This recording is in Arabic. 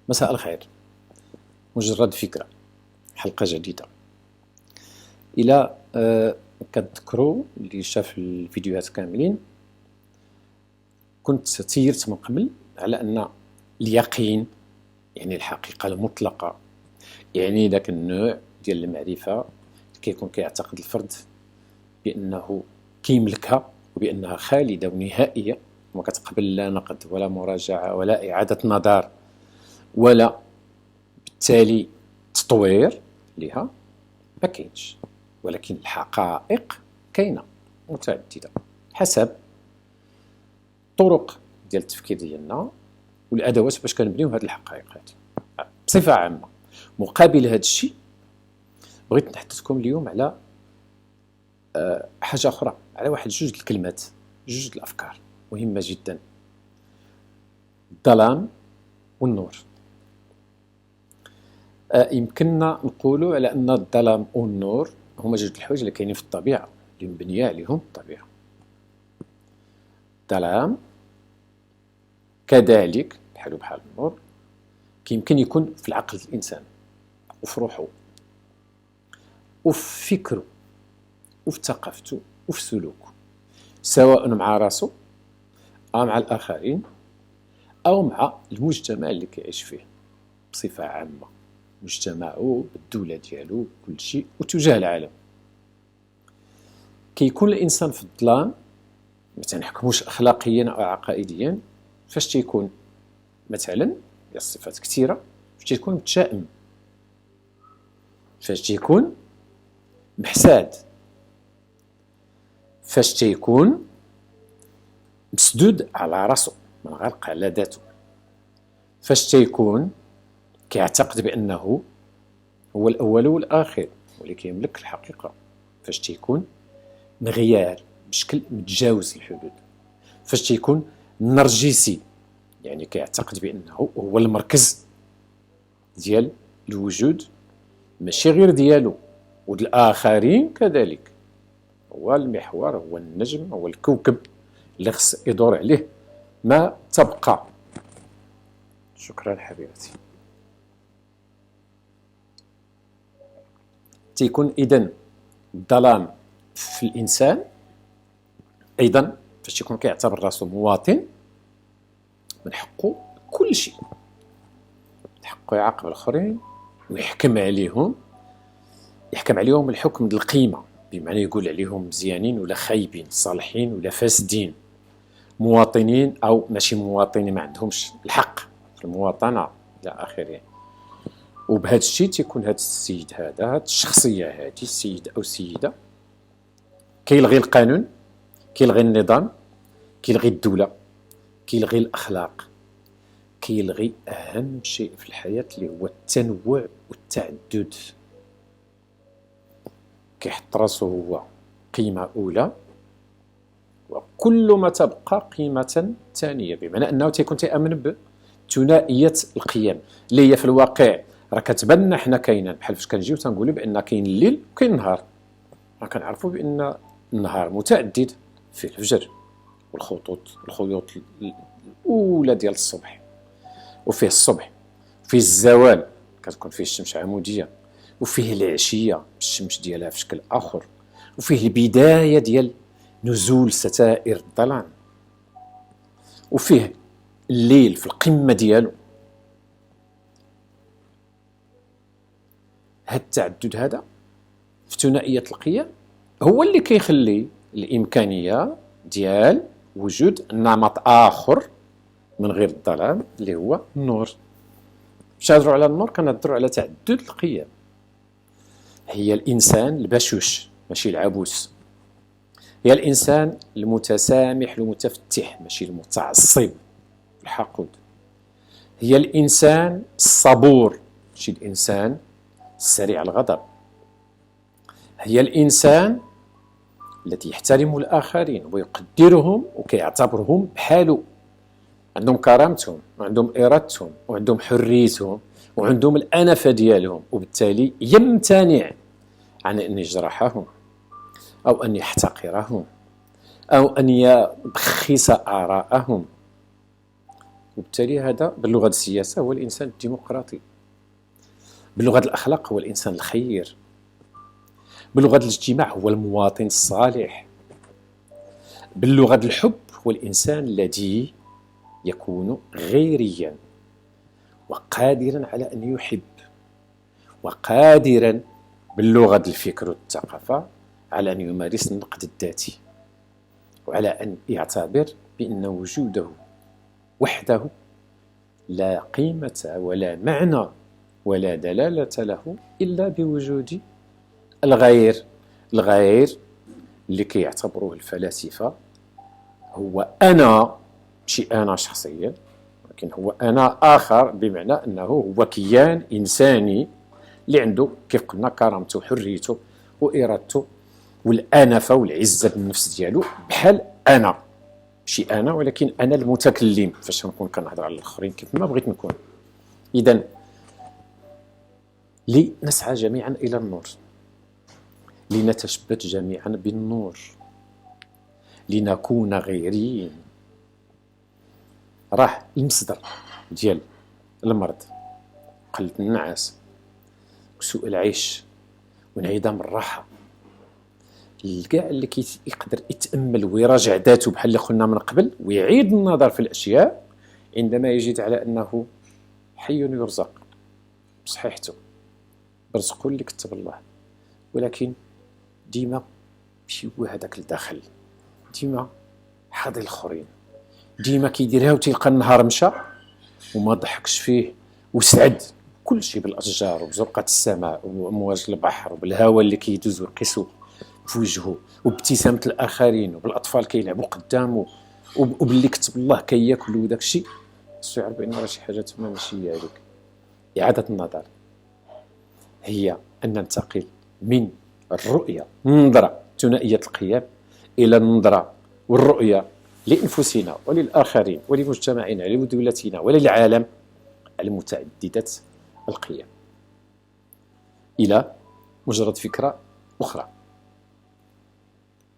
مساء الخير. مجرد فكرة، حلقة جديدة. إلى كتذكروا اللي شاف الفيديوهات كاملين، كنت تيرت من قبل على أن اليقين يعني الحقيقة المطلقة، يعني ذاك النوع ديال المعرفة كيكون كيعتقد الفرد بأنه كيملكها وبأنها خالدة ونهائية وما كتقبل لا نقد ولا مراجعة ولا إعادة نظر ولا بالتالي تطوير لها. ما كاينش، ولكن الحقائق كاينه متعدده حسب طرق ديال التفكير ديالنا والادوات باش كنبنيو هذه الحقائق هذه بصفه عامه. مقابل هذا الشيء بغيت نحدثكم اليوم على حاجه اخرى، على واحد جوج الكلمات، جوج الافكار مهمه جدا: الظلام والنور. يمكننا نقولوا على أن الظلام والنور هما جوج الحوايج اللي كاينين في الطبيعة، اللي مبنية عليهم الطبيعة. الظلام كذلك بحال النور كيمكن يكون في العقل الإنسان وفي روحه وفي فكره وفي ثقافته وفي سلوكه، سواء مع راسه أو مع الآخرين أو مع المجتمع اللي كيعيش فيه بصفة عامة، مجتمعه بالدولة ديالو كل شيء وتجاه العالم. كيكون الإنسان في الظلام ما تنحكموش أخلاقيا أو عقائديا. فاش تيكون مثلا هي الصفات كثيرة، فاش تيكون متشائم، فاش تيكون محساد، فاش تيكون مسدود على راسو منغلق على ذاته، فاش تيكون كيعتقد بأنه هو الأول والآخر واللي كيملك الحقيقة، فاش تيكون مغيار بشكل متجاوز الحدود، فاش تيكون نرجسي يعني كيعتقد بأنه هو المركز ديال الوجود، ماشي غير ديالو والآخرين كذلك، هو المحور، هو النجم، هو الكوكب اللي خص يدور عليه ما تبقى. شكرا حبيبتي. تيكون إذن الظلام في الإنسان أيضا فاش تيكون كيعتبر راسو مواطن من حقه كل شيء، من حقه يعاقب الآخرين ويحكم عليهم، يحكم عليهم الحكم ديال القيمة، بمعنى يقول عليهم مزيانين ولا خايبين، صالحين ولا فاسدين، مواطنين أو ماشي مواطنين، ما عندهمش الحق في المواطنة إلى آخره. وبهذا الشيء تيكون هذا السيد هذا، هذه الشخصية هذه، السيد أو السيدة، كيلغي القانون، كيلغي النظام، كيلغي الدولة، كيلغي الأخلاق، كيلغي أهم شيء في الحياة اللي هو التنوع والتعدد. كيحط راسو هو قيمة أولى وكل ما تبقى قيمة ثانية، بمعنى أنه تيكون تيأمن بثنائية القيم اللي هي في الواقع راه كتبان لنا حنا كاينه، بحال فاش كنجيو تنقولوا بان كاين الليل وكاين النهار، راه كنعرفوا بان النهار متعدد، فيه الفجر والخيوط الاولى ديال الصبح، وفيه الصبح، وفيه الزوال كتكون فيه الشمس عموديه، وفيه العشيه الشمس ديالها في شكل اخر، وفيه البدايه ديال نزول ستائر الظلام، وفيه الليل في القمه ديالو. هاد التعدد هذا في ثنائية القيم هو اللي كيخلي الإمكانية ديال وجود نمط آخر من غير الظلام اللي هو النور. باش نهضروا على النور كنهضروا على تعدد القيم. هي الإنسان البشوش ماشي العبوس، هي الإنسان المتسامح المتفتح ماشي المتعصب الحقود، هي الإنسان الصبور ماشي الإنسان سريع الغضب، هي الإنسان الذي يحترم الآخرين ويقدرهم وكيعتبرهم بحالو، عندهم كرامتهم وعندهم إرادتهم وعندهم حريتهم وعندهم الأنفة ديالهم، وبالتالي يمتنع عن أن يجرحهم أو أن يحتقرهم أو أن يبخس آراءهم. وبالتالي هذا باللغة السياسة هو الإنسان الديمقراطي، باللغة الأخلاق هو الإنسان الخير، باللغة الاجتماع هو المواطن الصالح، باللغة الحب هو الإنسان الذي يكون غيريا وقادرا على أن يحب، وقادرا باللغة الفكر والثقافة على أن يمارس النقد الذاتي، وعلى أن يعتبر بأن وجوده وحده لا قيمة ولا معنى ولا دلالة له إلا بوجود الغير. الغير اللي كيعتبروه الفلاسفة هو أنا، ماشي أنا شخصيا، لكن هو أنا آخر، بمعنى أنه هو كيان إنساني اللي عنده كيف قلنا كرامته وحريته وإرادته والأنفة والعزة بالنفس ديالو، بحال أنا، ماشي أنا ولكن أنا المتكلم فاش نكون كنهضر على الآخرين كيف ما بغيت نكون. إذن لنسعى جميعا إلى النور، لنتشبث جميعا بالنور، لنكون غيرين. راه المصدر ديال المرض قلة النعاس وسوء العيش وانعدام الراحة، كاع اللي يقدر يتأمل ويراجع ذاته بحال اللي قلنا من قبل ويعيد النظر في الأشياء عندما يجد على أنه حي يرزق بصحيحته برزقه اللي كتب الله، ولكن ديما ماشي هو هذاك الداخل، ديما حاضي الاخرين، ديما كيديرها وتلقى النهار مشى وما ضحكش فيه وسعد كل شيء بالاشجار وبزرقات السماء وامواج البحر وبالهواء اللي كيدوز ويقيسو في وجهه وبابتسامه الاخرين وبالاطفال كيلعبوا قدامه وباللي كتب الله كياكل وداك الشيء، خصو يعرف بان راه شي حاجه تما ماشي هي هذيك. اعاده النظر هي ان ننتقل من الرؤيه، النظره ثنائيه القيم، الى النظره والرؤيه لانفسنا وللاخرين ولمجتمعنا ولدولتنا وللعالم المتعدده القيم، الى مجرد فكره اخرى.